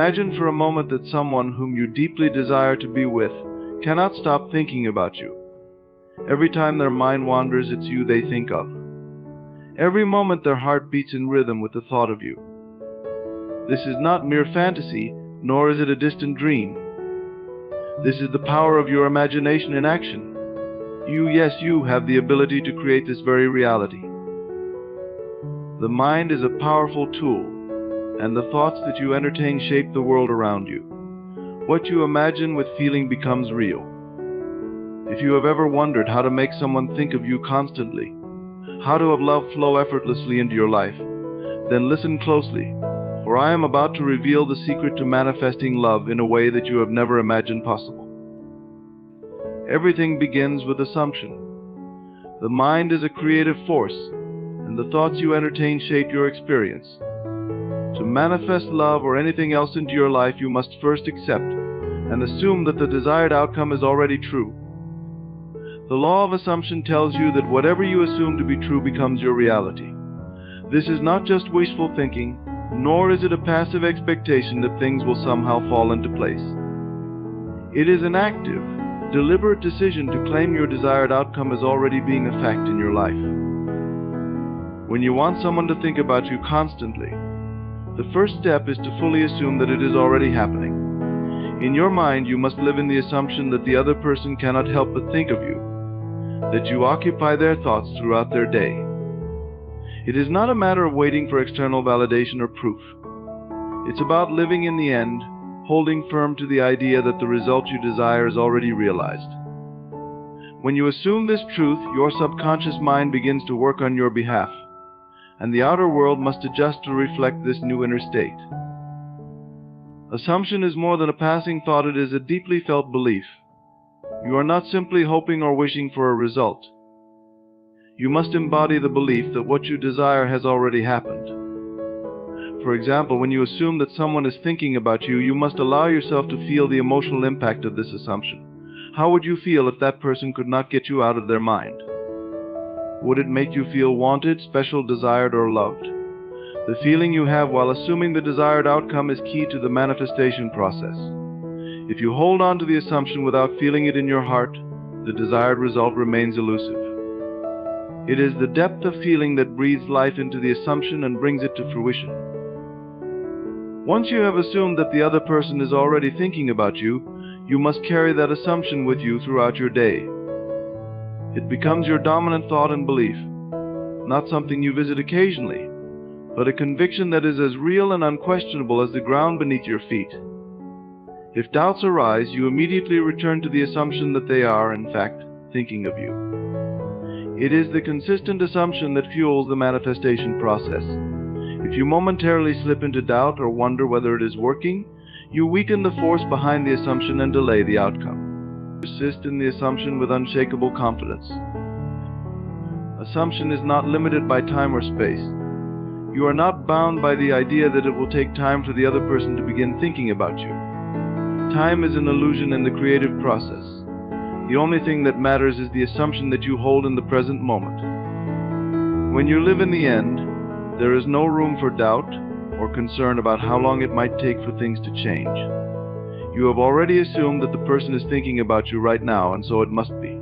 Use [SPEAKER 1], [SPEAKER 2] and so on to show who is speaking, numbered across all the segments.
[SPEAKER 1] Imagine for a moment that someone whom you deeply desire to be with cannot stop thinking about you. Every time their mind wanders, it's you they think of. Every moment their heart beats in rhythm with the thought of you. This is not mere fantasy, nor is it a distant dream. This is the power of your imagination in action. You, yes, you have the ability to create this very reality. The mind is a powerful tool, and the thoughts that you entertain shape the world around you. What you imagine with feeling becomes real. If you have ever wondered how to make someone think of you constantly, how to have love flow effortlessly into your life, then listen closely, for I am about to reveal the secret to manifesting love in a way that you have never imagined possible. Everything begins with assumption. The mind is a creative force, and the thoughts you entertain shape your experience. To manifest love or anything else into your life, you must first accept and assume that the desired outcome is already true. The law of assumption tells you that whatever you assume to be true becomes your reality. This is not just wishful thinking, nor is it a passive expectation that things will somehow fall into place. It is an active, deliberate decision to claim your desired outcome as already being a fact in your life. When you want someone to think about you constantly, the first step is to fully assume that it is already happening. In your mind, you must live in the assumption that the other person cannot help but think of you, that you occupy their thoughts throughout their day. It is not a matter of waiting for external validation or proof. It's about living in the end, holding firm to the idea that the result you desire is already realized. When you assume this truth, your subconscious mind begins to work on your behalf, and the outer world must adjust to reflect this new inner state. Assumption is more than a passing thought, it is a deeply felt belief. You are not simply hoping or wishing for a result. You must embody the belief that what you desire has already happened. For example, when you assume that someone is thinking about you, you must allow yourself to feel the emotional impact of this assumption. How would you feel if that person could not get you out of their mind? Would it make you feel wanted, special, desired, or loved? The feeling you have while assuming the desired outcome is key to the manifestation process. If you hold on to the assumption without feeling it in your heart, the desired result remains elusive. It is the depth of feeling that breathes life into the assumption and brings it to fruition. Once you have assumed that the other person is already thinking about you, you must carry that assumption with you throughout your day. It becomes your dominant thought and belief, not something you visit occasionally, but a conviction that is as real and unquestionable as the ground beneath your feet. If doubts arise, you immediately return to the assumption that they are, in fact, thinking of you. It is the consistent assumption that fuels the manifestation process. If you momentarily slip into doubt or wonder whether it is working, you weaken the force behind the assumption and delay the outcome. Persist in the assumption with unshakable confidence. Assumption is not limited by time or space. You are not bound by the idea that it will take time for the other person to begin thinking about you. Time is an illusion in the creative process. The only thing that matters is the assumption that you hold in the present moment. When you live in the end, there is no room for doubt or concern about how long it might take for things to change. You have already assumed that the person is thinking about you right now, and so it must be.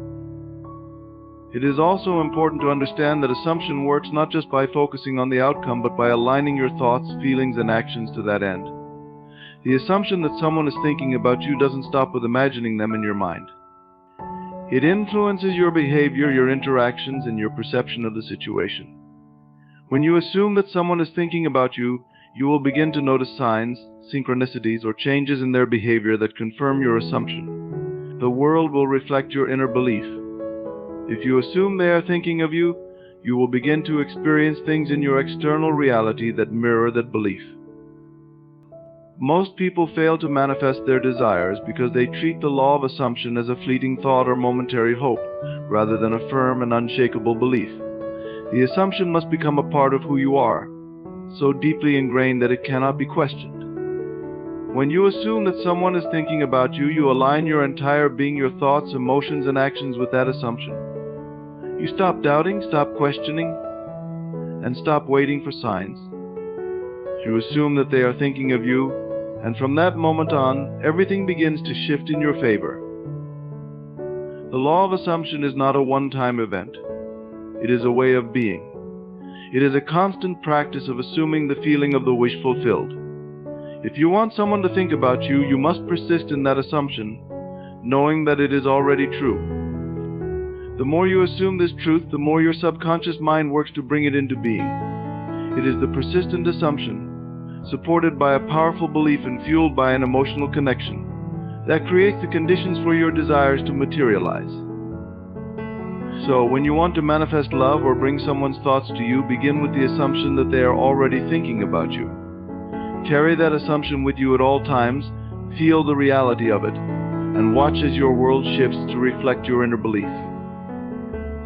[SPEAKER 1] It is also important to understand that assumption works not just by focusing on the outcome, but by aligning your thoughts, feelings, and actions to that end. The assumption that someone is thinking about you doesn't stop with imagining them in your mind. It influences your behavior, your interactions, and your perception of the situation. When you assume that someone is thinking about you, you will begin to notice signs, synchronicities, or changes in their behavior that confirm your assumption. The world will reflect your inner belief. If you assume they are thinking of you, you will begin to experience things in your external reality that mirror that belief. Most people fail to manifest their desires because they treat the law of assumption as a fleeting thought or momentary hope, rather than a firm and unshakable belief. The assumption must become a part of who you are, so deeply ingrained that it cannot be questioned. When you assume that someone is thinking about you, you align your entire being, your thoughts, emotions, and actions with that assumption. You stop doubting, stop questioning, and stop waiting for signs. You assume that they are thinking of you, And from that moment on, everything begins to shift in your favor. The law of assumption is not a one-time event. It is a way of being. It is a constant practice of assuming the feeling of the wish fulfilled. If you want someone to think about you, you must persist in that assumption, knowing that it is already true. The more you assume this truth, the more your subconscious mind works to bring it into being. It is the persistent assumption, supported by a powerful belief and fueled by an emotional connection, that creates the conditions for your desires to materialize. So, when you want to manifest love or bring someone's thoughts to you, begin with the assumption that they are already thinking about you. Carry that assumption with you at all times, feel the reality of it, and watch as your world shifts to reflect your inner belief.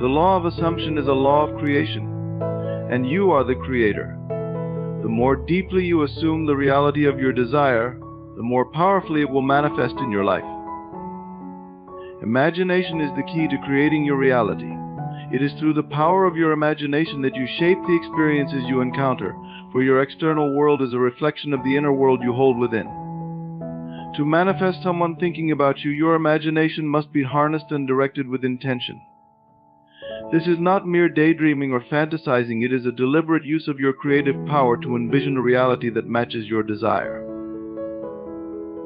[SPEAKER 1] The law of assumption is a law of creation, and you are the creator. The more deeply you assume the reality of your desire, the more powerfully it will manifest in your life. Imagination is the key to creating your reality. It is through the power of your imagination that you shape the experiences you encounter, for your external world is a reflection of the inner world you hold within. To manifest someone thinking about you, your imagination must be harnessed and directed with intention. This is not mere daydreaming or fantasizing, it is a deliberate use of your creative power to envision a reality that matches your desire.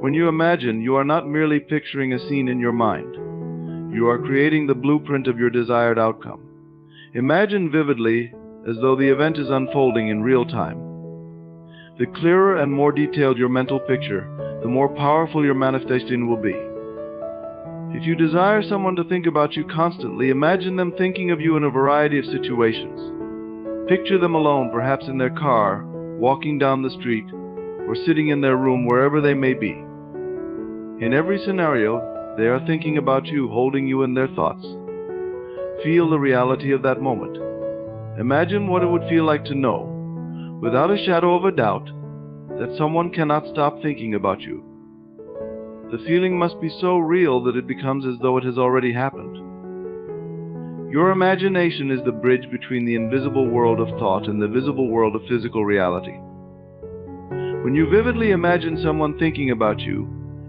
[SPEAKER 1] When you imagine, you are not merely picturing a scene in your mind. You are creating the blueprint of your desired outcome. Imagine vividly, as though the event is unfolding in real time. The clearer and more detailed your mental picture, the more powerful your manifestation will be. If you desire someone to think about you constantly, imagine them thinking of you in a variety of situations. Picture them alone, perhaps in their car, walking down the street, or sitting in their room, wherever they may be. In every scenario, they are thinking about you, holding you in their thoughts. Feel the reality of that moment. Imagine what it would feel like to know, without a shadow of a doubt, that someone cannot stop thinking about you. The feeling must be so real that it becomes as though it has already happened. Your imagination is the bridge between the invisible world of thought and the visible world of physical reality. When you vividly imagine someone thinking about you,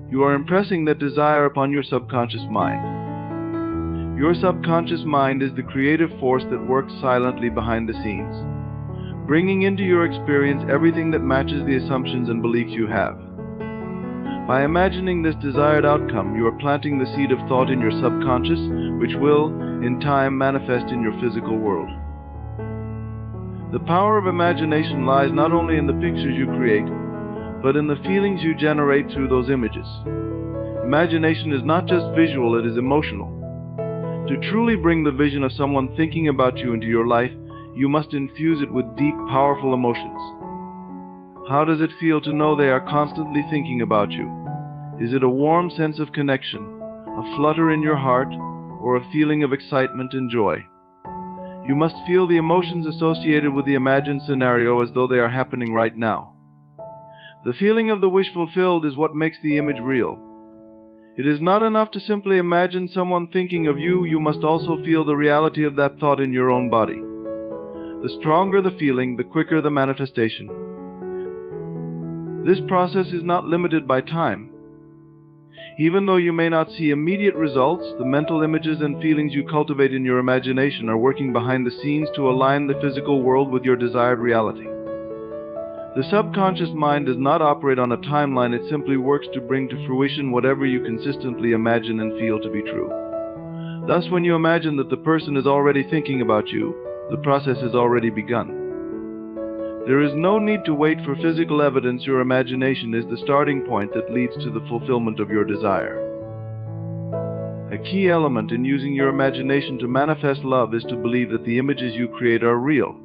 [SPEAKER 1] you are impressing that desire upon your subconscious mind. Your subconscious mind is the creative force that works silently behind the scenes, bringing into your experience everything that matches the assumptions and beliefs you have. By imagining this desired outcome, you are planting the seed of thought in your subconscious, which will, in time, manifest in your physical world. The power of imagination lies not only in the pictures you create, but in the feelings you generate through those images. Imagination is not just visual, it is emotional. To truly bring the vision of someone thinking about you into your life, you must infuse it with deep, powerful emotions. How does it feel to know they are constantly thinking about you? Is it a warm sense of connection, a flutter in your heart, or a feeling of excitement and joy? You must feel the emotions associated with the imagined scenario as though they are happening right now. The feeling of the wish fulfilled is what makes the image real. It is not enough to simply imagine someone thinking of you, you must also feel the reality of that thought in your own body. The stronger the feeling, the quicker the manifestation. This process is not limited by time. Even though you may not see immediate results, the mental images and feelings you cultivate in your imagination are working behind the scenes to align the physical world with your desired reality. The subconscious mind does not operate on a timeline, it simply works to bring to fruition whatever you consistently imagine and feel to be true. Thus, when you imagine that the person is already thinking about you, the process has already begun. There is no need to wait for physical evidence. Your imagination is the starting point that leads to the fulfillment of your desire. A key element in using your imagination to manifest love is to believe that the images you create are real.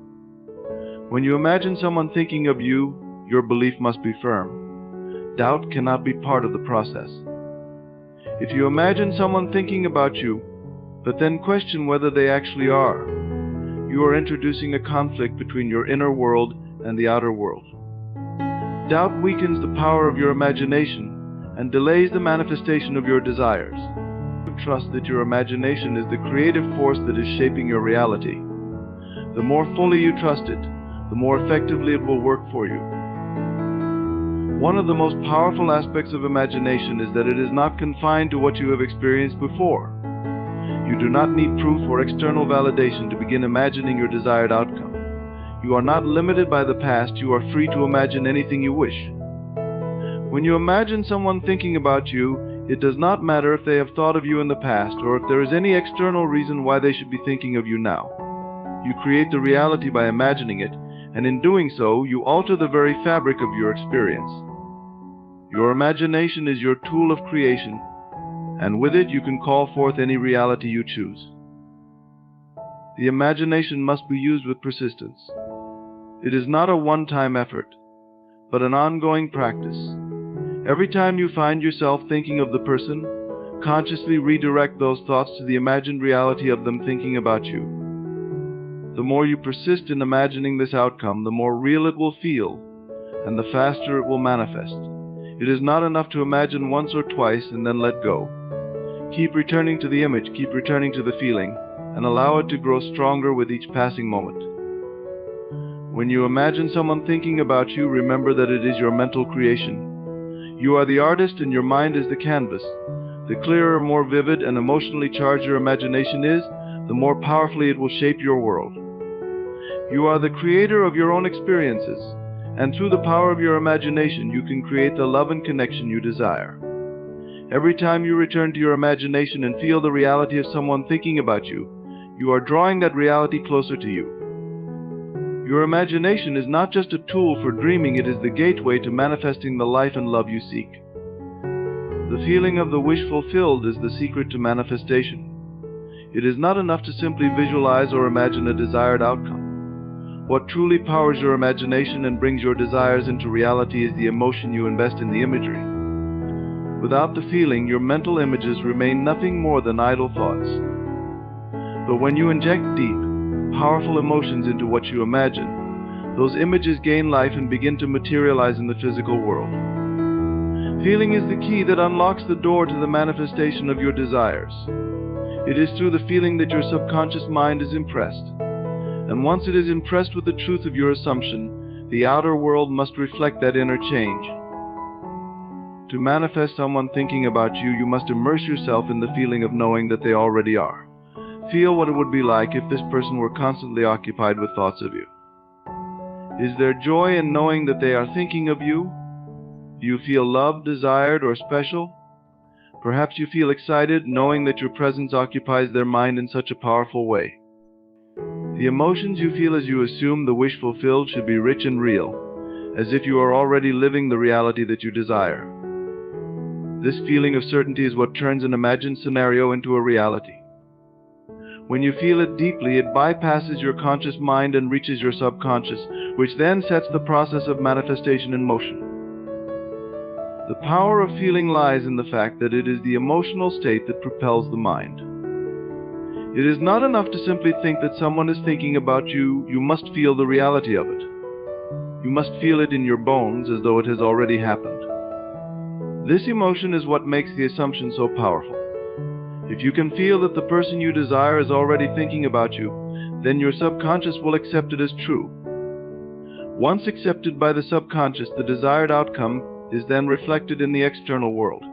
[SPEAKER 1] When you imagine someone thinking of you, your belief must be firm. Doubt cannot be part of the process. If you imagine someone thinking about you, but then question whether they actually are, you are introducing a conflict between your inner world and the outer world. Doubt weakens the power of your imagination and delays the manifestation of your desires. Trust that your imagination is the creative force that is shaping your reality. The more fully you trust it, the more effectively it will work for you. One of the most powerful aspects of imagination is that it is not confined to what you have experienced before. You do not need proof or external validation to begin imagining your desired outcome. You are not limited by the past. You are free to imagine anything you wish. When you imagine someone thinking about you, it does not matter if they have thought of you in the past or if there is any external reason why they should be thinking of you now. You create the reality by imagining it, and in doing so, you alter the very fabric of your experience. Your imagination is your tool of creation, and with it you can call forth any reality you choose. The imagination must be used with persistence. It is not a one-time effort, but an ongoing practice. Every time you find yourself thinking of the person, consciously redirect those thoughts to the imagined reality of them thinking about you. The more you persist in imagining this outcome, the more real it will feel, and the faster it will manifest. It is not enough to imagine once or twice and then let go. Keep returning to the image, keep returning to the feeling, and allow it to grow stronger with each passing moment. When you imagine someone thinking about you, remember that it is your mental creation. You are the artist and your mind is the canvas. The clearer, more vivid, and emotionally charged your imagination is, the more powerfully it will shape your world. You are the creator of your own experiences, and through the power of your imagination, you can create the love and connection you desire. Every time you return to your imagination and feel the reality of someone thinking about you, you are drawing that reality closer to you. Your imagination is not just a tool for dreaming, it is the gateway to manifesting the life and love you seek. The feeling of the wish fulfilled is the secret to manifestation. It is not enough to simply visualize or imagine a desired outcome. What truly powers your imagination and brings your desires into reality is the emotion you invest in the imagery. Without the feeling, your mental images remain nothing more than idle thoughts. But when you inject deep, powerful emotions into what you imagine, those images gain life and begin to materialize in the physical world. Feeling is the key that unlocks the door to the manifestation of your desires. It is through the feeling that your subconscious mind is impressed. And once it is impressed with the truth of your assumption, the outer world must reflect that inner change. To manifest someone thinking about you, you must immerse yourself in the feeling of knowing that they already are. Feel what it would be like if this person were constantly occupied with thoughts of you. Is there joy in knowing that they are thinking of you? Do you feel loved, desired, or special? Perhaps you feel excited knowing that your presence occupies their mind in such a powerful way. The emotions you feel as you assume the wish fulfilled should be rich and real, as if you are already living the reality that you desire. This feeling of certainty is what turns an imagined scenario into a reality. When you feel it deeply, it bypasses your conscious mind and reaches your subconscious, which then sets the process of manifestation in motion. The power of feeling lies in the fact that it is the emotional state that propels the mind. It is not enough to simply think that someone is thinking about you, you must feel the reality of it. You must feel it in your bones as though it has already happened. This emotion is what makes the assumption so powerful. If you can feel that the person you desire is already thinking about you, then your subconscious will accept it as true. Once accepted by the subconscious, the desired outcome is then reflected in the external world.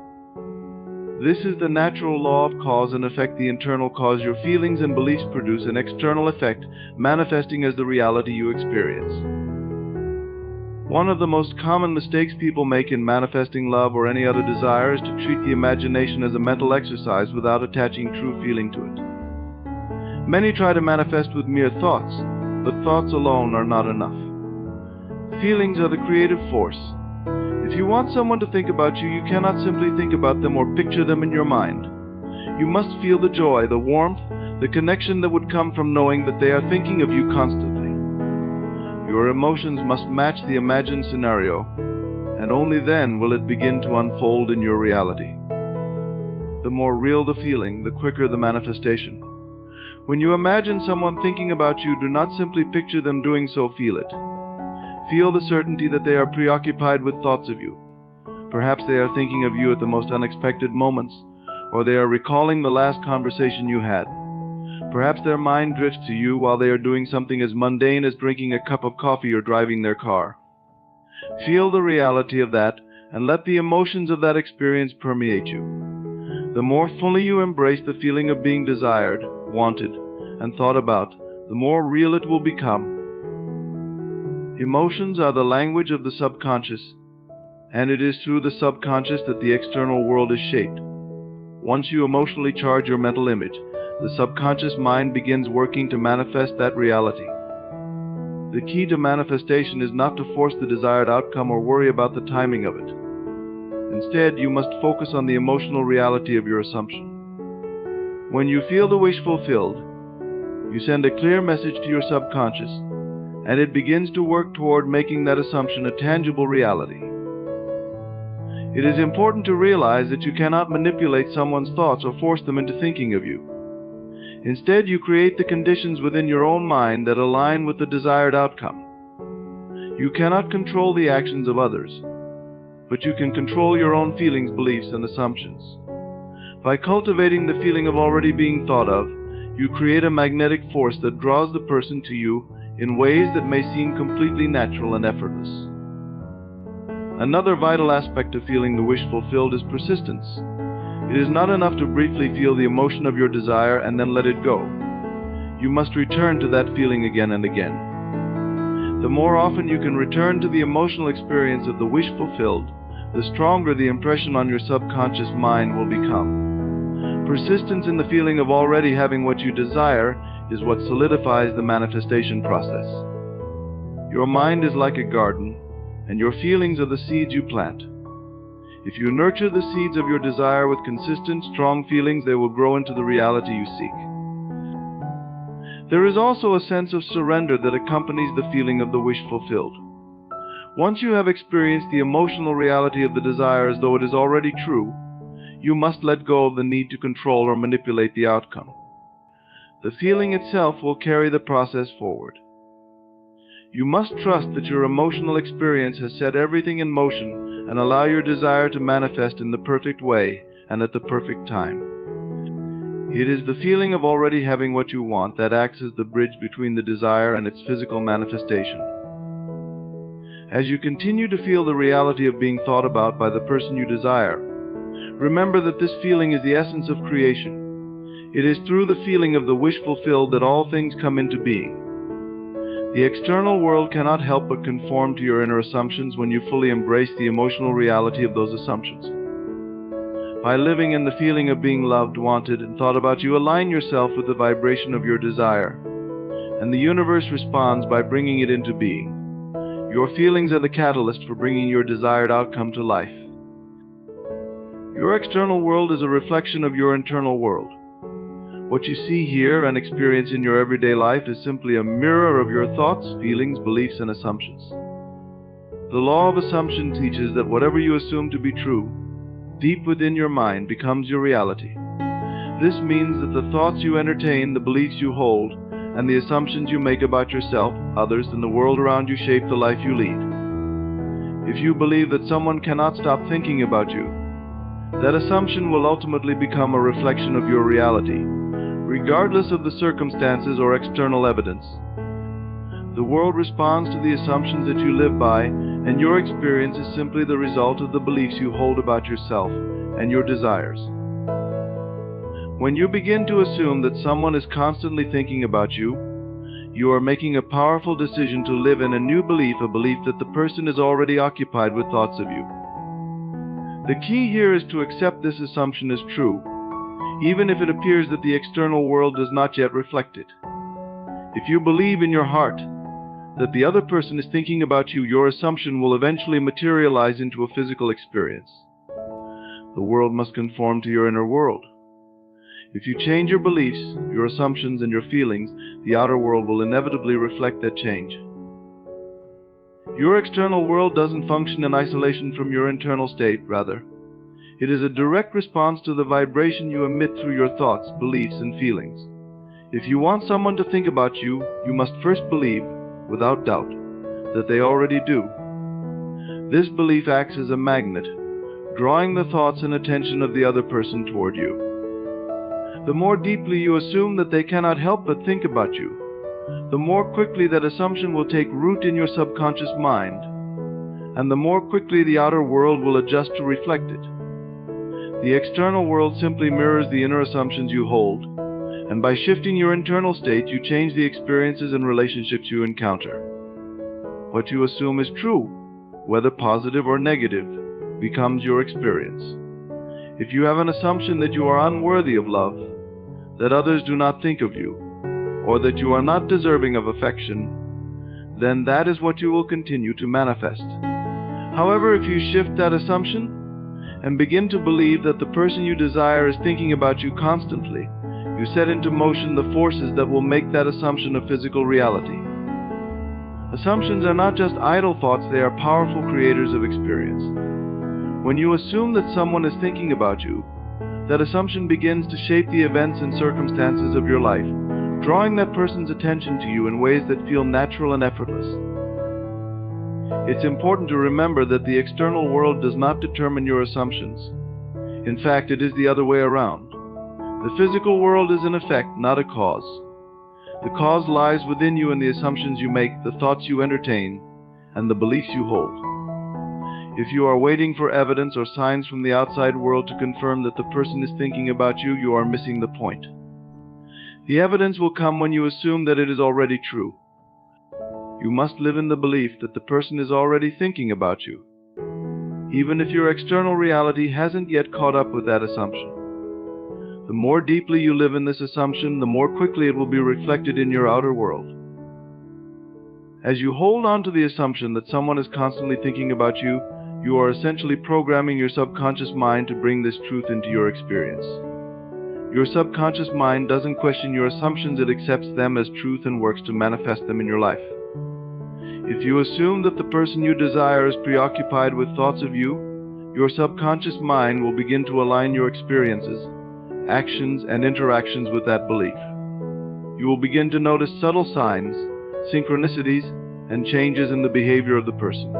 [SPEAKER 1] This is the natural law of cause and effect. The internal cause, your feelings and beliefs, produce an external effect, manifesting as the reality you experience. One of the most common mistakes people make in manifesting love or any other desire is to treat the imagination as a mental exercise without attaching true feeling to it. Many try to manifest with mere thoughts, but thoughts alone are not enough. Feelings are the creative force. If you want someone to think about you, you cannot simply think about them or picture them in your mind. You must feel the joy, the warmth, the connection that would come from knowing that they are thinking of you constantly. Your emotions must match the imagined scenario, and only then will it begin to unfold in your reality. The more real the feeling, the quicker the manifestation. When you imagine someone thinking about you, do not simply picture them doing so, feel it. Feel the certainty that they are preoccupied with thoughts of you. Perhaps they are thinking of you at the most unexpected moments, or they are recalling the last conversation you had. Perhaps their mind drifts to you while they are doing something as mundane as drinking a cup of coffee or driving their car. Feel the reality of that and let the emotions of that experience permeate you. The more fully you embrace the feeling of being desired, wanted, and thought about, the more real it will become. Emotions are the language of the subconscious, and it is through the subconscious that the external world is shaped. Once you emotionally charge your mental image, the subconscious mind begins working to manifest that reality. The key to manifestation is not to force the desired outcome or worry about the timing of it. Instead, you must focus on the emotional reality of your assumption. When you feel the wish fulfilled, you send a clear message to your subconscious, and it begins to work toward making that assumption a tangible reality. It is important to realize that you cannot manipulate someone's thoughts or force them into thinking of you. Instead, you create the conditions within your own mind that align with the desired outcome. You cannot control the actions of others, but you can control your own feelings, beliefs, and assumptions. By cultivating the feeling of already being thought of, you create a magnetic force that draws the person to you in ways that may seem completely natural and effortless. Another vital aspect of feeling the wish fulfilled is persistence. It is not enough to briefly feel the emotion of your desire and then let it go. You must return to that feeling again and again. The more often you can return to the emotional experience of the wish fulfilled, the stronger the impression on your subconscious mind will become. Persistence in the feeling of already having what you desire is what solidifies the manifestation process. Your mind is like a garden, and your feelings are the seeds you plant. If you nurture the seeds of your desire with consistent, strong feelings, they will grow into the reality you seek. There is also a sense of surrender that accompanies the feeling of the wish fulfilled. Once you have experienced the emotional reality of the desire as though it is already true, you must let go of the need to control or manipulate the outcome. The feeling itself will carry the process forward. You must trust that your emotional experience has set everything in motion and allow your desire to manifest in the perfect way and at the perfect time. It is the feeling of already having what you want that acts as the bridge between the desire and its physical manifestation. As you continue to feel the reality of being thought about by the person you desire, remember that this feeling is the essence of creation. It is through the feeling of the wish fulfilled that all things come into being. The external world cannot help but conform to your inner assumptions when you fully embrace the emotional reality of those assumptions. By living in the feeling of being loved, wanted, and thought about, you align yourself with the vibration of your desire, and the universe responds by bringing it into being. Your feelings are the catalyst for bringing your desired outcome to life. Your external world is a reflection of your internal world. What you see, hear, and experience in your everyday life is simply a mirror of your thoughts, feelings, beliefs, and assumptions. The law of assumption teaches that whatever you assume to be true, deep within your mind, becomes your reality. This means that the thoughts you entertain, the beliefs you hold, and the assumptions you make about yourself, others, and the world around you shape the life you lead. If you believe that someone cannot stop thinking about you, that assumption will ultimately become a reflection of your reality, regardless of the circumstances or external evidence. The world responds to the assumptions that you live by, and your experience is simply the result of the beliefs you hold about yourself and your desires. When you begin to assume that someone is constantly thinking about you, you are making a powerful decision to live in a new belief, a belief that the person is already occupied with thoughts of you. The key here is to accept this assumption as true, even if it appears that the external world does not yet reflect it. If you believe in your heart that the other person is thinking about you, your assumption will eventually materialize into a physical experience. The world must conform to your inner world. If you change your beliefs, your assumptions, and your feelings, the outer world will inevitably reflect that change. Your external world doesn't function in isolation from your internal state, rather. It is a direct response to the vibration you emit through your thoughts, beliefs, and feelings. If you want someone to think about you, you must first believe, without doubt, that they already do. This belief acts as a magnet, drawing the thoughts and attention of the other person toward you. The more deeply you assume that they cannot help but think about you, the more quickly that assumption will take root in your subconscious mind, and the more quickly the outer world will adjust to reflect it. The external world simply mirrors the inner assumptions you hold, and by shifting your internal state, you change the experiences and relationships you encounter. What you assume is true, whether positive or negative, becomes your experience. If you have an assumption that you are unworthy of love, that others do not think of you, or that you are not deserving of affection, then that is what you will continue to manifest. However, if you shift that assumption and begin to believe that the person you desire is thinking about you constantly, you set into motion the forces that will make that assumption a physical reality. Assumptions are not just idle thoughts, they are powerful creators of experience. When you assume that someone is thinking about you, that assumption begins to shape the events and circumstances of your life, drawing that person's attention to you in ways that feel natural and effortless. It's important to remember that the external world does not determine your assumptions. In fact, it is the other way around. The physical world is an effect, not a cause. The cause lies within you in the assumptions you make, the thoughts you entertain, and the beliefs you hold. If you are waiting for evidence or signs from the outside world to confirm that the person is thinking about you, you are missing the point. The evidence will come when you assume that it is already true. You must live in the belief that the person is already thinking about you, even if your external reality hasn't yet caught up with that assumption. The more deeply you live in this assumption, the more quickly it will be reflected in your outer world. As you hold on to the assumption that someone is constantly thinking about you, you are essentially programming your subconscious mind to bring this truth into your experience. Your subconscious mind doesn't question your assumptions, it accepts them as truth and works to manifest them in your life. If you assume that the person you desire is preoccupied with thoughts of you, your subconscious mind will begin to align your experiences, actions, and interactions with that belief. You will begin to notice subtle signs, synchronicities, and changes in the behavior of the person.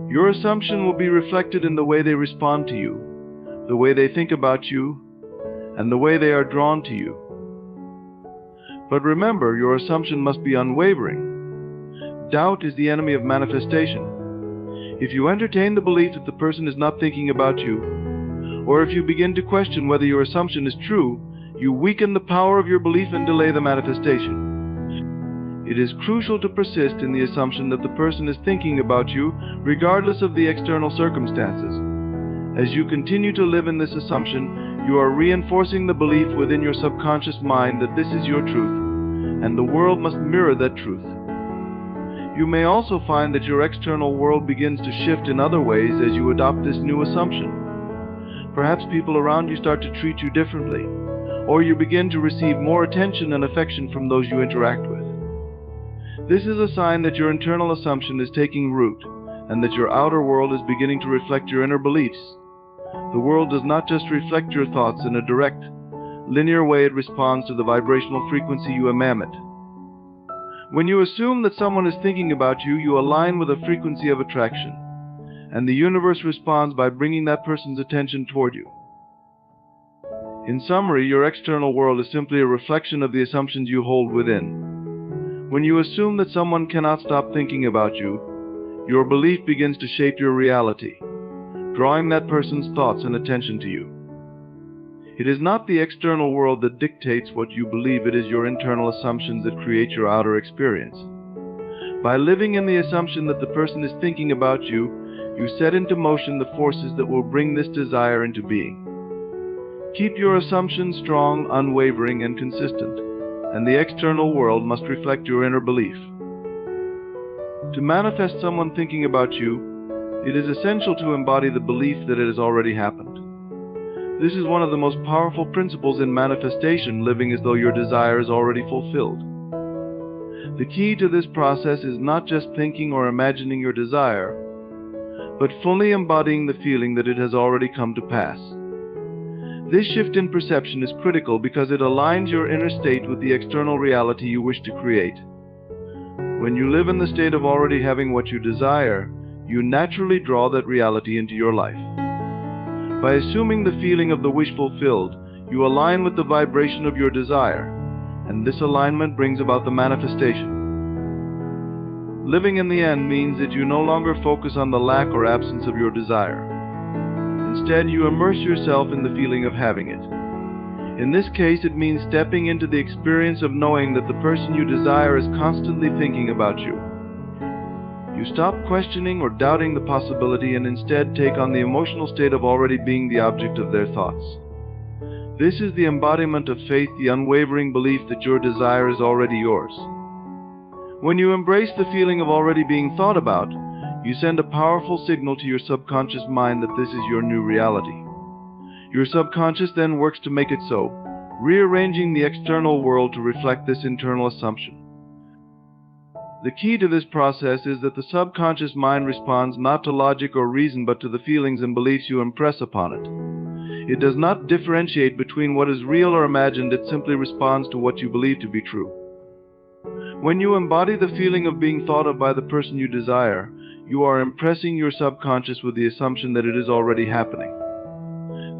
[SPEAKER 1] Your assumption will be reflected in the way they respond to you, the way they think about you, and the way they are drawn to you. But remember, your assumption must be unwavering. Doubt is the enemy of manifestation. If you entertain the belief that the person is not thinking about you, or if you begin to question whether your assumption is true, you weaken the power of your belief and delay the manifestation. It is crucial to persist in the assumption that the person is thinking about you, regardless of the external circumstances. As you continue to live in this assumption, you are reinforcing the belief within your subconscious mind that this is your truth, and the world must mirror that truth. You may also find that your external world begins to shift in other ways as you adopt this new assumption. Perhaps people around you start to treat you differently, or you begin to receive more attention and affection from those you interact with. This is a sign that your internal assumption is taking root, and that your outer world is beginning to reflect your inner beliefs. The world does not just reflect your thoughts in a direct, linear way, it responds to the vibrational frequency you emit. When you assume that someone is thinking about you, you align with a frequency of attraction, and the universe responds by bringing that person's attention toward you. In summary, your external world is simply a reflection of the assumptions you hold within. When you assume that someone cannot stop thinking about you, your belief begins to shape your reality, drawing that person's thoughts and attention to you. It is not the external world that dictates what you believe, it is your internal assumptions that create your outer experience. By living in the assumption that the person is thinking about you, you set into motion the forces that will bring this desire into being. Keep your assumptions strong, unwavering, and consistent, and the external world must reflect your inner belief. To manifest someone thinking about you, it is essential to embody the belief that it has already happened. This is one of the most powerful principles in manifestation, living as though your desire is already fulfilled. The key to this process is not just thinking or imagining your desire, but fully embodying the feeling that it has already come to pass. This shift in perception is critical because it aligns your inner state with the external reality you wish to create. When you live in the state of already having what you desire, you naturally draw that reality into your life. By assuming the feeling of the wish fulfilled, you align with the vibration of your desire, and this alignment brings about the manifestation. Living in the end means that you no longer focus on the lack or absence of your desire. Instead, you immerse yourself in the feeling of having it. In this case, it means stepping into the experience of knowing that the person you desire is constantly thinking about you. You stop questioning or doubting the possibility and instead take on the emotional state of already being the object of their thoughts. This is the embodiment of faith, the unwavering belief that your desire is already yours. When you embrace the feeling of already being thought about, you send a powerful signal to your subconscious mind that this is your new reality. Your subconscious then works to make it so, rearranging the external world to reflect this internal assumption. The key to this process is that the subconscious mind responds not to logic or reason but to the feelings and beliefs you impress upon it. It does not differentiate between what is real or imagined, it simply responds to what you believe to be true. When you embody the feeling of being thought of by the person you desire, you are impressing your subconscious with the assumption that it is already happening.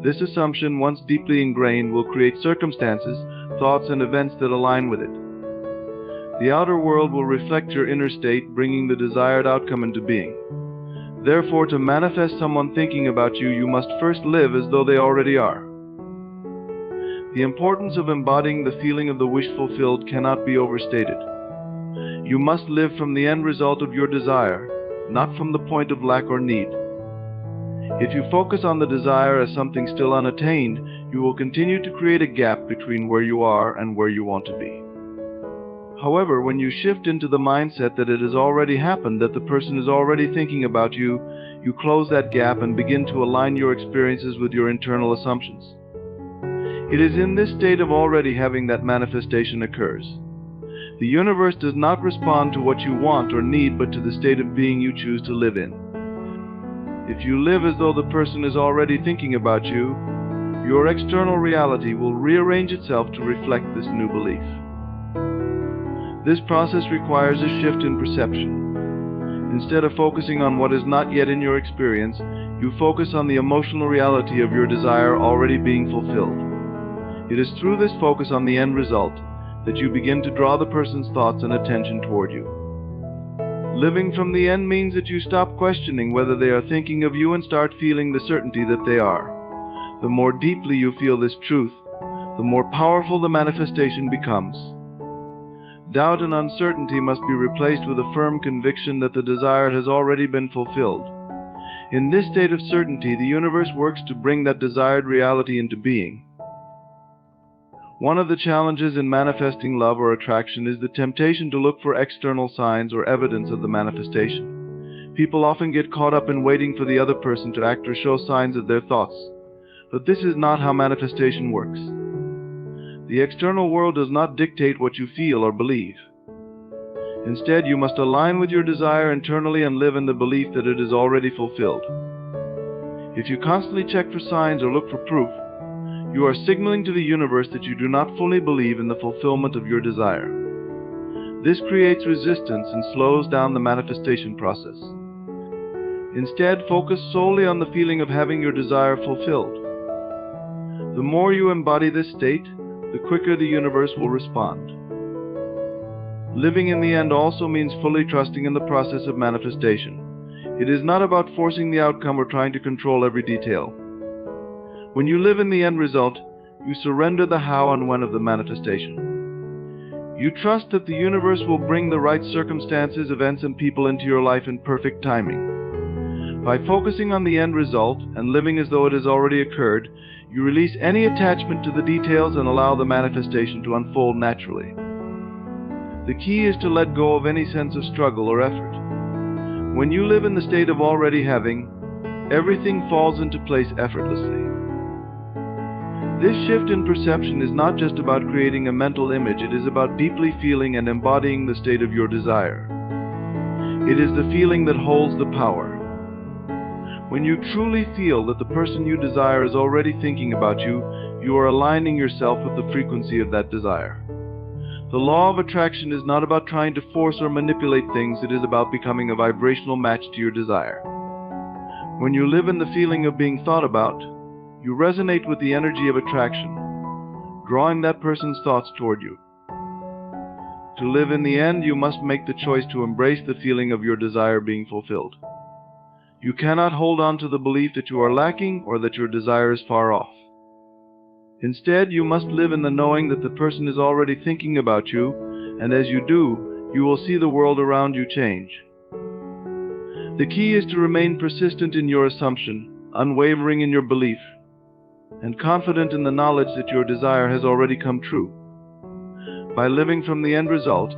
[SPEAKER 1] This assumption, once deeply ingrained, will create circumstances, thoughts, and events that align with it. The outer world will reflect your inner state, bringing the desired outcome into being. Therefore, to manifest someone thinking about you, you must first live as though they already are. The importance of embodying the feeling of the wish fulfilled cannot be overstated. You must live from the end result of your desire, not from the point of lack or need. If you focus on the desire as something still unattained, you will continue to create a gap between where you are and where you want to be. However, when you shift into the mindset that it has already happened, that the person is already thinking about you, you close that gap and begin to align your experiences with your internal assumptions. It is in this state of already having that manifestation occurs. The universe does not respond to what you want or need, but to the state of being you choose to live in. If you live as though the person is already thinking about you, your external reality will rearrange itself to reflect this new belief. This process requires a shift in perception. Instead of focusing on what is not yet in your experience, you focus on the emotional reality of your desire already being fulfilled. It is through this focus on the end result that you begin to draw the person's thoughts and attention toward you. Living from the end means that you stop questioning whether they are thinking of you and start feeling the certainty that they are. The more deeply you feel this truth, the more powerful the manifestation becomes. Doubt and uncertainty must be replaced with a firm conviction that the desire has already been fulfilled. In this state of certainty, the universe works to bring that desired reality into being. One of the challenges in manifesting love or attraction is the temptation to look for external signs or evidence of the manifestation. People often get caught up in waiting for the other person to act or show signs of their thoughts. But this is not how manifestation works. The external world does not dictate what you feel or believe. Instead, you must align with your desire internally and live in the belief that it is already fulfilled. If you constantly check for signs or look for proof, you are signaling to the universe that you do not fully believe in the fulfillment of your desire. This creates resistance and slows down the manifestation process. Instead, focus solely on the feeling of having your desire fulfilled. The more you embody this state, the quicker the universe will respond. Living in the end also means fully trusting in the process of manifestation. It is not about forcing the outcome or trying to control every detail. When you live in the end result, you surrender the how and when of the manifestation. You trust that the universe will bring the right circumstances, events, and people into your life in perfect timing. By focusing on the end result and living as though it has already occurred, you release any attachment to the details and allow the manifestation to unfold naturally. The key is to let go of any sense of struggle or effort. When you live in the state of already having, everything falls into place effortlessly. This shift in perception is not just about creating a mental image, it is about deeply feeling and embodying the state of your desire. It is the feeling that holds the power. When you truly feel that the person you desire is already thinking about you, you are aligning yourself with the frequency of that desire. The law of attraction is not about trying to force or manipulate things, it is about becoming a vibrational match to your desire. When you live in the feeling of being thought about, you resonate with the energy of attraction, drawing that person's thoughts toward you. To live in the end, you must make the choice to embrace the feeling of your desire being fulfilled. You cannot hold on to the belief that you are lacking or that your desire is far off. Instead, you must live in the knowing that the person is already thinking about you, and as you do, you will see the world around you change. The key is to remain persistent in your assumption, unwavering in your belief, and confident in the knowledge that your desire has already come true. By living from the end result,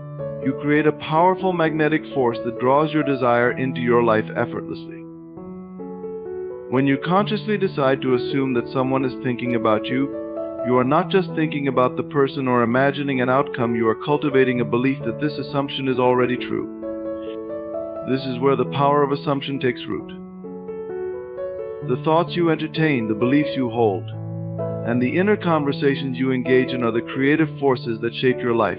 [SPEAKER 1] you create a powerful magnetic force that draws your desire into your life effortlessly. When you consciously decide to assume that someone is thinking about you, you are not just thinking about the person or imagining an outcome, you are cultivating a belief that this assumption is already true. This is where the power of assumption takes root. The thoughts you entertain, the beliefs you hold, and the inner conversations you engage in are the creative forces that shape your life.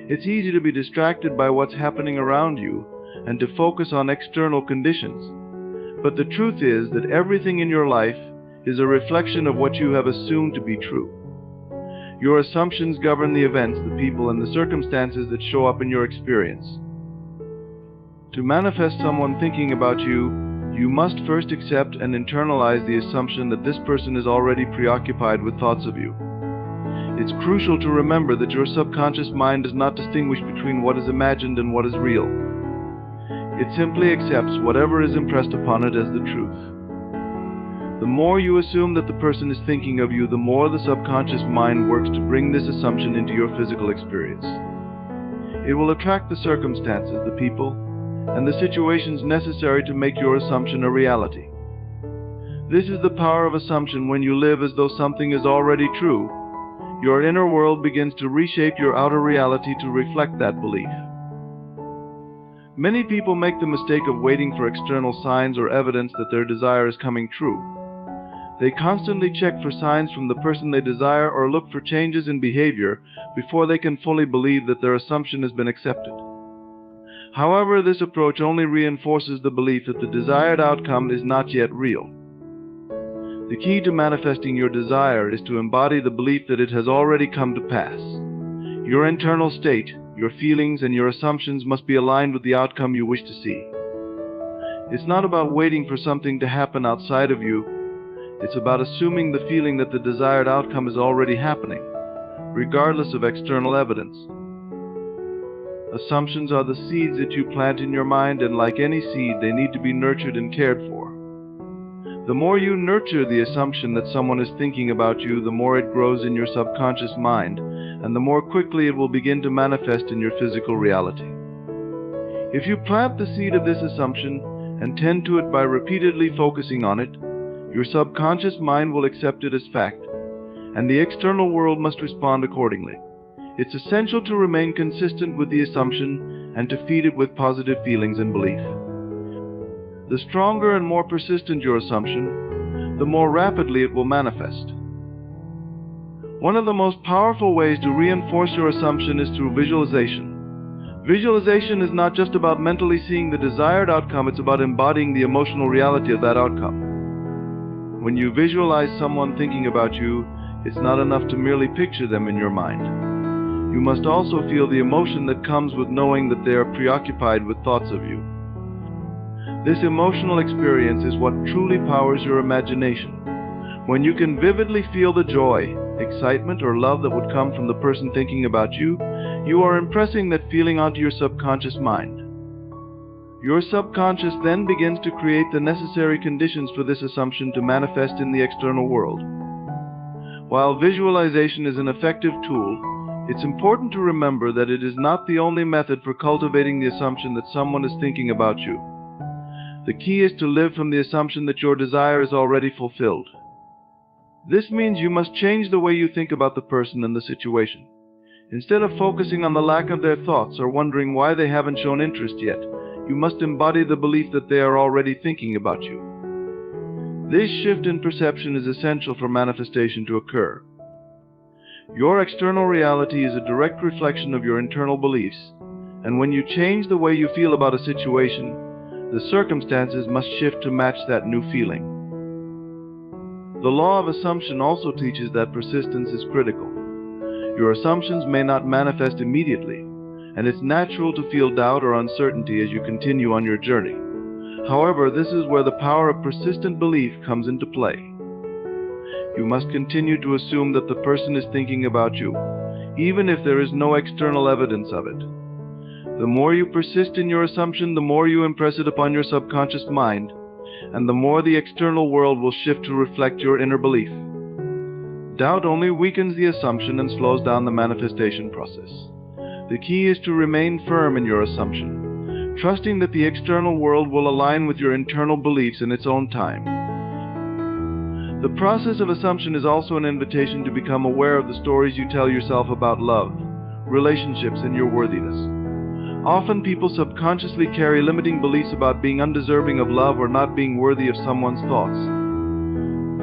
[SPEAKER 1] It's easy to be distracted by what's happening around you and to focus on external conditions. But the truth is that everything in your life is a reflection of what you have assumed to be true. Your assumptions govern the events, the people, and the circumstances that show up in your experience. To manifest someone thinking about you, you must first accept and internalize the assumption that this person is already preoccupied with thoughts of you. It's crucial to remember that your subconscious mind does not distinguish between what is imagined and what is real. It simply accepts whatever is impressed upon it as the truth. The more you assume that the person is thinking of you, the more the subconscious mind works to bring this assumption into your physical experience. It will attract the circumstances, the people, and the situations necessary to make your assumption a reality. This is the power of assumption. When you live as though something is already true, your inner world begins to reshape your outer reality to reflect that belief. Many people make the mistake of waiting for external signs or evidence that their desire is coming true. They constantly check for signs from the person they desire or look for changes in behavior before they can fully believe that their assumption has been accepted. However, this approach only reinforces the belief that the desired outcome is not yet real. The key to manifesting your desire is to embody the belief that it has already come to pass. Your internal state, your feelings, and your assumptions must be aligned with the outcome you wish to see. It's not about waiting for something to happen outside of you. It's about assuming the feeling that the desired outcome is already happening, regardless of external evidence. Assumptions are the seeds that you plant in your mind, and like any seed, they need to be nurtured and cared for. The more you nurture the assumption that someone is thinking about you, the more it grows in your subconscious mind, and the more quickly it will begin to manifest in your physical reality. If you plant the seed of this assumption and tend to it by repeatedly focusing on it, your subconscious mind will accept it as fact, and the external world must respond accordingly. It's essential to remain consistent with the assumption and to feed it with positive feelings and belief. The stronger and more persistent your assumption, the more rapidly it will manifest. One of the most powerful ways to reinforce your assumption is through visualization. Visualization is not just about mentally seeing the desired outcome, it's about embodying the emotional reality of that outcome. When you visualize someone thinking about you, it's not enough to merely picture them in your mind. You must also feel the emotion that comes with knowing that they are preoccupied with thoughts of you. This emotional experience is what truly powers your imagination. When you can vividly feel the joy, excitement, or love that would come from the person thinking about you, you are impressing that feeling onto your subconscious mind. Your subconscious then begins to create the necessary conditions for this assumption to manifest in the external world. While visualization is an effective tool, it's important to remember that it is not the only method for cultivating the assumption that someone is thinking about you. The key is to live from the assumption that your desire is already fulfilled. This means you must change the way you think about the person and the situation. Instead of focusing on the lack of their thoughts or wondering why they haven't shown interest yet, you must embody the belief that they are already thinking about you. This shift in perception is essential for manifestation to occur. Your external reality is a direct reflection of your internal beliefs, and when you change the way you feel about a situation, the circumstances must shift to match that new feeling. The law of assumption also teaches that persistence is critical. Your assumptions may not manifest immediately, and it's natural to feel doubt or uncertainty as you continue on your journey. However, this is where the power of persistent belief comes into play. You must continue to assume that the person is thinking about you, even if there is no external evidence of it. The more you persist in your assumption, the more you impress it upon your subconscious mind, and the more the external world will shift to reflect your inner belief. Doubt only weakens the assumption and slows down the manifestation process. The key is to remain firm in your assumption, trusting that the external world will align with your internal beliefs in its own time. The process of assumption is also an invitation to become aware of the stories you tell yourself about love, relationships, and your worthiness. Often people subconsciously carry limiting beliefs about being undeserving of love or not being worthy of someone's thoughts.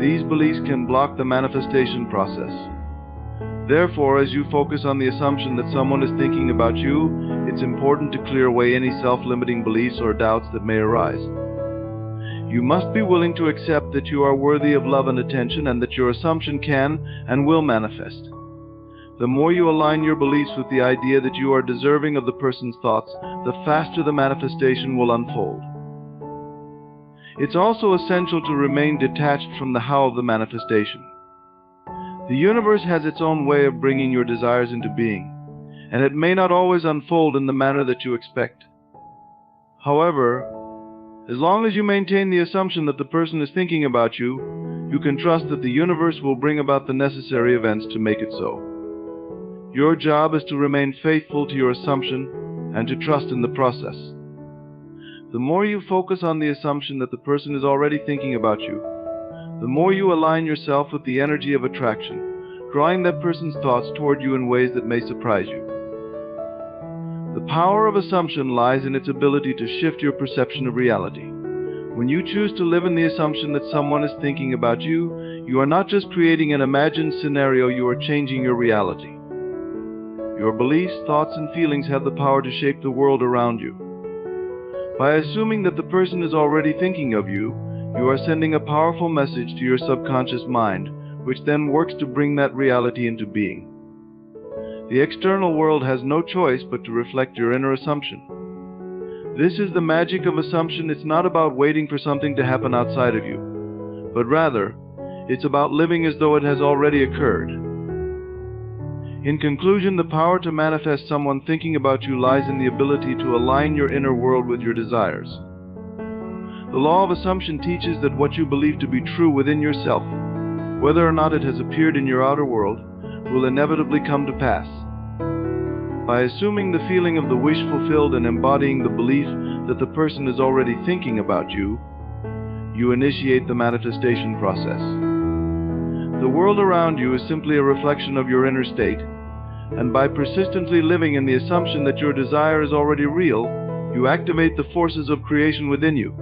[SPEAKER 1] These beliefs can block the manifestation process. Therefore, as you focus on the assumption that someone is thinking about you, it's important to clear away any self-limiting beliefs or doubts that may arise. You must be willing to accept that you are worthy of love and attention, and that your assumption can and will manifest. The more you align your beliefs with the idea that you are deserving of the person's thoughts, the faster the manifestation will unfold. It's also essential to remain detached from the how of the manifestation. The universe has its own way of bringing your desires into being, and it may not always unfold in the manner that you expect. However, as long as you maintain the assumption that the person is thinking about you, you can trust that the universe will bring about the necessary events to make it so. Your job is to remain faithful to your assumption and to trust in the process. The more you focus on the assumption that the person is already thinking about you, the more you align yourself with the energy of attraction, drawing that person's thoughts toward you in ways that may surprise you. The power of assumption lies in its ability to shift your perception of reality. When you choose to live in the assumption that someone is thinking about you, you are not just creating an imagined scenario, you are changing your reality. Your beliefs, thoughts, and feelings have the power to shape the world around you. By assuming that the person is already thinking of you, you are sending a powerful message to your subconscious mind, which then works to bring that reality into being. The external world has no choice but to reflect your inner assumption. This is the magic of assumption. It's not about waiting for something to happen outside of you, but rather, it's about living as though it has already occurred. In conclusion, the power to manifest someone thinking about you lies in the ability to align your inner world with your desires. The law of assumption teaches that what you believe to be true within yourself, whether or not it has appeared in your outer world, will inevitably come to pass. By assuming the feeling of the wish fulfilled and embodying the belief that the person is already thinking about you, you initiate the manifestation process. The world around you is simply a reflection of your inner state, and by persistently living in the assumption that your desire is already real, you activate the forces of creation within you.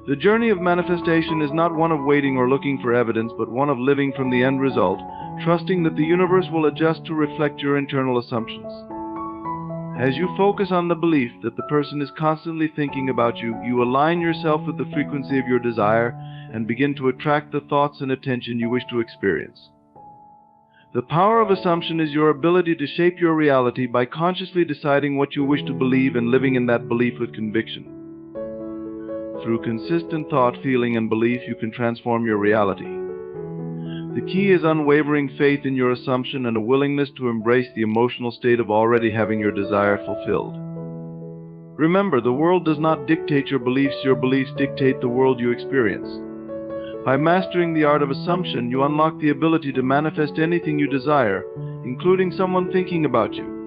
[SPEAKER 1] The journey of manifestation is not one of waiting or looking for evidence, but one of living from the end result, trusting that the universe will adjust to reflect your internal assumptions. As you focus on the belief that the person is constantly thinking about you, you align yourself with the frequency of your desire and begin to attract the thoughts and attention you wish to experience. The power of assumption is your ability to shape your reality by consciously deciding what you wish to believe and living in that belief with conviction. Through consistent thought, feeling, and belief, you can transform your reality. The key is unwavering faith in your assumption and a willingness to embrace the emotional state of already having your desire fulfilled. Remember, the world does not dictate your beliefs dictate the world you experience. By mastering the art of assumption, you unlock the ability to manifest anything you desire, including someone thinking about you.